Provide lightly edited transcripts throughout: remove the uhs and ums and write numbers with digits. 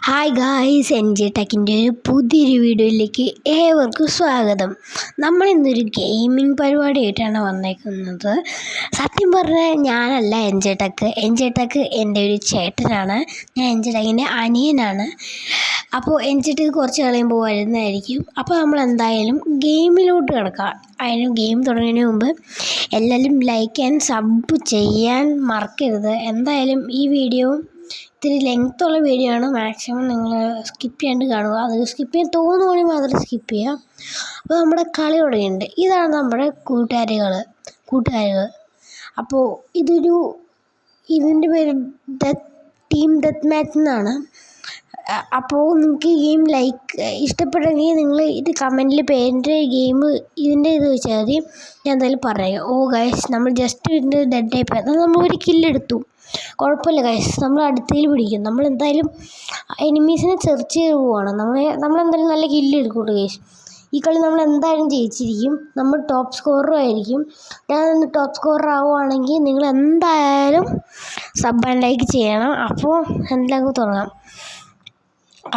Hi guys, N J ടെക്കിൻ്റെ ഒരു പുതിയൊരു വീഡിയോയിലേക്ക് ഏവർക്കും സ്വാഗതം. നമ്മളിന്നൊരു ഗെയിമിംഗ് പരിപാടിയായിട്ടാണ് വന്നേക്കുന്നത്. സത്യം പറഞ്ഞാൽ ഞാനല്ല എൻ ജെ ടെക്ക് എൻ്റെ ഒരു ചേട്ടനാണ്. ഞാൻ എൻ ജെ ടെക്കിൻ്റെ അനിയനാണ്. അപ്പോൾ എൻ ജെ ടെക്ക് കുറച്ച് കളയുമ്പോൾ വരുന്നതായിരിക്കും. അപ്പോൾ നമ്മൾ എന്തായാലും ഗെയിമിലോട്ട് കിടക്കാം. അതിന് ഗെയിം തുടങ്ങുന്നതിന് മുമ്പ് എല്ലാവരും ലൈക്ക് ആൻഡ് സബ് ചെയ്യാൻ മറക്കരുത്. എന്തായാലും ഈ വീഡിയോ ഇത്തിരി ലെങ്ത്തുള്ള വീഡിയോ ആണ്. മാക്സിമം നിങ്ങൾ സ്കിപ്പ് ചെയ്യാണ്ട് കാണുക. അത് സ്കിപ്പ് ചെയ്യാൻ തോന്നുകയാണെങ്കിൽ മാത്രം സ്കിപ്പ് ചെയ്യുക. അപ്പോൾ നമ്മുടെ കളി തുടങ്ങിയിട്ടുണ്ട്. ഇതാണ് നമ്മുടെ കൂട്ടുകാരികൾ. അപ്പോൾ ഇതിൻ്റെ പേര് ടീം ഡെത്ത് മാച്ച് എന്നാണ്. അപ്പോൾ നിങ്ങൾക്ക് ഈ ഗെയിം ഇഷ്ടപ്പെട്ടെങ്കിൽ നിങ്ങൾ ഇത് കമൻറ്റിൽ പേരിൻ്റെ ഗെയിം ഇതിൻ്റെ ഇത് വെച്ചാൽ മതി. ഞാൻ എന്തായാലും പറയാം. ഗൈസ്, നമ്മൾ ജസ്റ്റ് ഇതിൻ്റെ ഡെഡ് ആയി നമ്മൾ ഒരു കില്ലെടുത്തു. കുഴപ്പമില്ല ഗൈസ്, നമ്മൾ അടുത്തതിൽ പിടിക്കും. നമ്മൾ എന്തായാലും എനിമീസിനെ സെർച്ച് ചെയ്ത് പോവാണ്. നമ്മളെന്തായാലും നല്ല കില്ല് എടുക്കൂട്ടോ ഗൈസ്. ഈ കളി നമ്മൾ എന്തായാലും ജയിച്ചിരിക്കും. നമ്മൾ ടോപ്പ് സ്കോററും ആയിരിക്കും. ഞാൻ ടോപ്പ് സ്കോറർ ആവുകയാണെങ്കിൽ നിങ്ങൾ എന്തായാലും സബ് ആൻഡ് ലൈക്ക് ചെയ്യണം. അപ്പോൾ എന്തായാലും തുടങ്ങാം.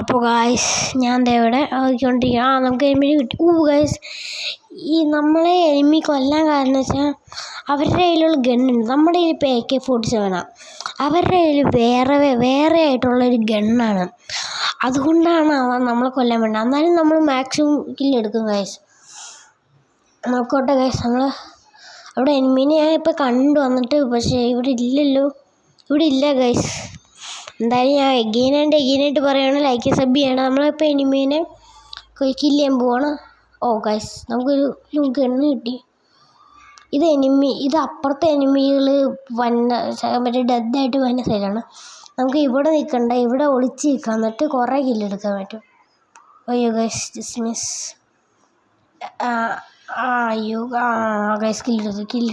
അപ്പോൾ ഗായ്സ്, ഞാൻ ഇവിടെ ആയിക്കൊണ്ടിരിക്കുക. നമുക്ക് എനിമിനെ കിട്ടി. ഗായ്സ്, ഈ നമ്മളെ എനിമി കൊല്ലാൻ കാരണം വെച്ചാൽ അവരുടെ കയ്യിലുള്ള ഗണ്ണുണ്ട്. നമ്മുടെ കയ്യിൽ ഇപ്പോൾ AK-47 അവരുടെ കയ്യിൽ വേറെ ആയിട്ടുള്ളൊരു ഗണ്ണാണ്. അതുകൊണ്ടാണ് നമ്മളെ കൊല്ലാൻ വേണ്ടത്. എന്നാലും നമ്മൾ മാക്സിമം കില്ലെടുക്കും ഗായ്സ്. നോക്കോട്ടെ ഗായ്സ്, നമ്മൾ അവിടെ എനിമീനെ ഞാൻ ഇപ്പോൾ കണ്ടു വന്നിട്ട്, പക്ഷേ ഇവിടെ ഇല്ല ഗായ്സ്. എന്തായാലും ഞാൻ എഗെയിനായിട്ട് പറയുകയാണ്, ലൈക്ക് സബ് ചെയ്യണം. നമ്മളിപ്പോൾ എനിമീനെ കില്ല് ചെയ്യാൻ പോവാണ്. ഗായ്സ്, നമുക്കൊരു ഗണ്ണ് കിട്ടി. ഇത് അപ്പുറത്തെ എനിമികൾ മറ്റേ ഡെത്തായിട്ട് വന്ന സൈഡാണ്. നമുക്ക് ഇവിടെ നിൽക്കണ്ട, ഇവിടെ ഒളിച്ച് നിൽക്കാം. എന്നിട്ട് കുറേ കില്ലെടുക്കാൻ പറ്റും. അയ്യോ guys, just miss. Guys, kill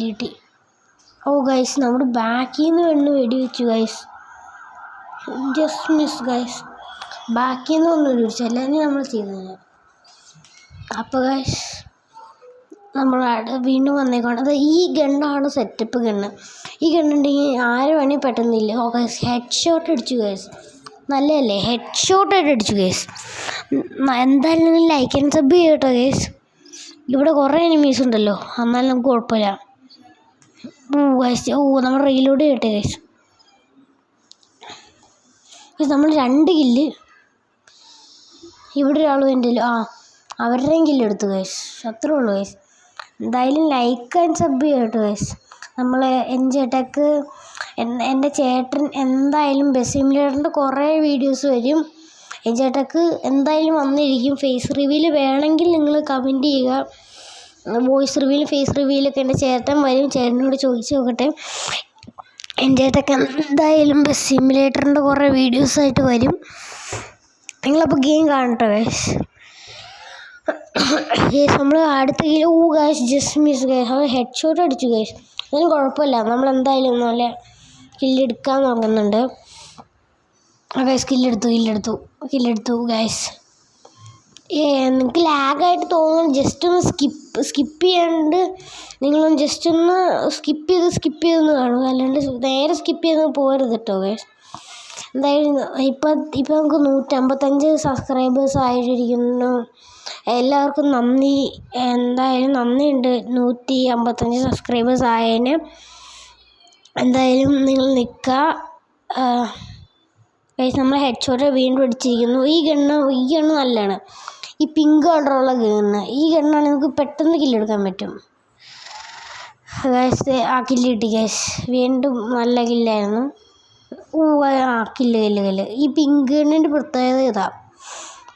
കിട്ടി. ഗൈസ്, നമ്മുടെ ബാക്കിൽ നിന്ന് വെണ്ണു വെടിവെച്ചു ഗൈസ്. Just miss guys. ബാക്കിൽ നിന്ന് ഒന്നും വെടിവെച്ചു, അല്ലെങ്കിൽ നമ്മൾ ചെയ്തത്. അപ്പോൾ ഗൈസ്, നമ്മൾ വീണ്ടും വന്നേക്കാണ്. ഈ ഗണ്ണാണ് സെറ്റപ്പ് ഗണ്ണ്. ഈ ഗണ്ണുണ്ടെങ്കിൽ ആരും വേണമെങ്കിൽ പെട്ടെന്നില്ല. ഗൈസ്, ഹെഡ് ഷോട്ട് അടിച്ചു ഗൈസ്. നല്ലതല്ലേ? ഹെഡ് ഷോട്ടായിട്ട് അടിച്ചു ഗൈസ്. എന്തായാലും ലൈക്ക് ആൻഡ് സബ് ചെയ്യട്ടോ ഗൈസ്. ഇവിടെ കുറേ എനിമീസ് ഉണ്ടല്ലോ, എന്നാലും നമുക്ക് കുഴപ്പമില്ല. ഗൈസ്, നമ്മൾ റീലോഡ് ചെയ്യട്ടെ ഗൈസ്. നമ്മൾ 2 കില്ല്. ഇവിടെ ഒരാൾ വേണ്ടല്ലോ. അവരുടെയും കില്ലെടുത്തു ഗൈസ്. അത്രേ ഉള്ളൂ ഗൈസ്. എന്തായാലും ലൈക്ക് ആൻഡ് സബ് ചെയ്യട്ടോ ഗൈസ്. നമ്മൾ എൻ ജെ ടെക്ക് എൻ്റെ ചേട്ടൻ എന്തായാലും ബസ് സിമുലേറ്ററിൻ്റെ കുറേ വീഡിയോസ് വരും. എൻ ജെ ടെക്ക് എന്തായാലും വന്നിരിക്കും. ഫേസ് റിവീൽ വേണമെങ്കിൽ നിങ്ങൾ കമൻറ്റ് ചെയ്യുക. വോയിസ് റിവീൽ, ഫേസ് റിവീലൊക്കെ എൻ്റെ ചേട്ടൻ വരും. ചേട്ടനോട് ചോദിച്ചു നോക്കട്ടെ. എൻ ജെ ടെക്ക് എന്തായാലും ബസ് സിമുലേറ്ററിൻ്റെ കുറേ വീഡിയോസായിട്ട് വരും. നിങ്ങളപ്പോൾ ഗെയിം കാണട്ടോ ഗൈസ്. നമ്മൾ അടുത്ത kill. Guys, just miss guys. അത് ഹെഡ് ഷോട്ട് അടിച്ചു ഗൈസ്. അതിന് കുഴപ്പമില്ല, നമ്മളെന്തായാലും നല്ല കില്ലെടുക്കാൻ നോക്കുന്നുണ്ട്. ഗൈസ്, കില്ലെടുത്തു ഗൈസ്. നിങ്ങൾക്ക് ലാഗായിട്ട് തോന്നുന്നു. ജസ്റ്റ് ഒന്ന് സ്കിപ്പ് ചെയ്യാണ്ട് നിങ്ങളൊന്ന് ജസ്റ്റ് ഒന്ന് സ്കിപ്പ് ചെയ്തൊന്ന് കാണുക. അല്ലാണ്ട് നേരെ സ്കിപ്പ് ചെയ്ത് പോകരുത് കേട്ടോ ഗൈസ്. എന്തായാലും ഇപ്പം നമുക്ക് 155 സബ്സ്ക്രൈബേഴ്സ് ആയിട്ടിരിക്കുന്നു. എല്ലാവർക്കും നന്ദി. എന്തായാലും നന്ദിയുണ്ട് 155 സബ്സ്ക്രൈബേഴ്സ് ആയതിന്. എന്തായാലും നിങ്ങൾ നിൽക്കുക ഗൈസ്. നമ്മൾ ഹെഡ് ഷോട്ട് വീണ്ടും അടിച്ചിരിക്കുന്നു. ഈ ഗണ്ണ് നല്ലതാണ്. ഈ പിങ്ക് കളറുള്ള ഗണ്ണ്, ഈ ഗണ്ണാണ് നമുക്ക് പെട്ടെന്ന് കില്ലെടുക്കാൻ പറ്റും ഗൈസ്. കില്ല് കിട്ടി ഗൈസ്. വീണ്ടും നല്ല കില്ലായിരുന്നു. കില്ല്. ഈ പിങ്ക് ഗണ്ണിൻ്റെ പ്രത്യേകത ഇതാ,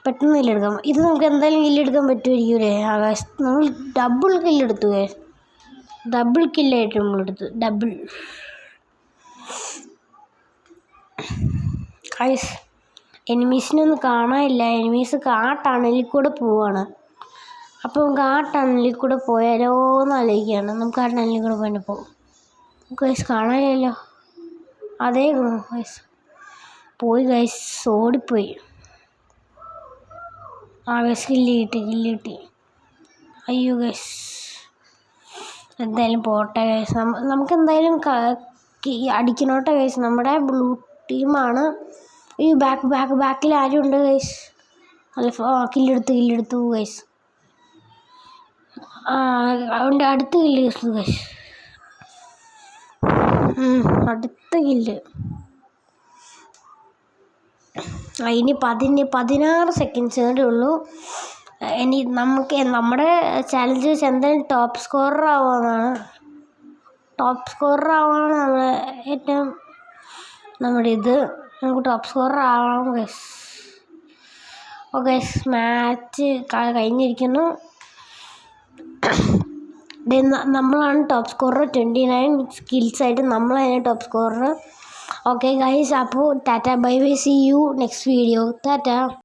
പെട്ടെന്ന് കില്ലെടുക്കാം. ഇത് നമുക്ക് എന്തായാലും കില്ലെടുക്കാൻ പറ്റുമായിരിക്കും ഗൈസ്. നമ്മൾ ഡബിൾ കില്ലെടുത്തു ഗൈസ്. ഡബിൾ കില്ലായിട്ട് നമ്മളെടുത്തു. ഗൈസ്, എനിമീസിനൊന്നും കാണാനില്ല. എനിമീസ് ടണലിൽ കൂടെ പോവാണ്. അപ്പോൾ നമുക്ക് ടണലിൽ കൂടെ പോയാലോ എന്ന് ആലോചിക്കുകയാണ്. നമുക്ക് ടണലിൽ കൂടെ പോയപ്പോൾ ഗൈസ് കാണാനില്ലല്ലോ. അതേ ഗൈസ്, പോയി ഗൈസ്, ഓടിപ്പോയി. ഗൈസ്, കില്ല് കിട്ടി. അയ്യോ ഗൈസ്, എന്തായാലും പോട്ടെ ഗൈസ്. നമുക്ക് എന്തായാലും അടിക്കണോട്ടെ ഗൈസ്. നമ്മുടെ ബ്ലൂ ടീമാണ് ഈ ബാക്കിൽ ആരുണ്ട് ഗൈസ്? അല്ല കില്ലെടുത്തു ഗൈസ്. അതുകൊണ്ട് അടുത്ത കില്ല് ഗൈസ്. അടുത്ത കില്ല്. ഇനി 16 സെക്കൻഡ്സ് കൂടെ ഉള്ളൂ. ഇനി നമ്മുടെ ചാലഞ്ച് വെച്ച് എന്തായാലും ടോപ്പ് സ്കോറർ ആവുമെന്നാണ്. ടോപ്പ് സ്കോറർ ആവാനാണ് നമ്മുടെ ഇത്. നമുക്ക് ടോപ്പ് സ്കോറർ ആവാം ഗൈസ്. ഓക്കെ, മാച്ച് കഴിഞ്ഞിരിക്കുന്നു. നമ്മളാണ് ടോപ്പ് സ്കോറർ. 29 സ്കിൽസ് ആയിട്ട് നമ്മളാണ് ടോപ്പ് സ്കോറർ. ഓക്കെ ഗൈസ്, അപ്പോൾ tata bye bye, see you next video. Tata.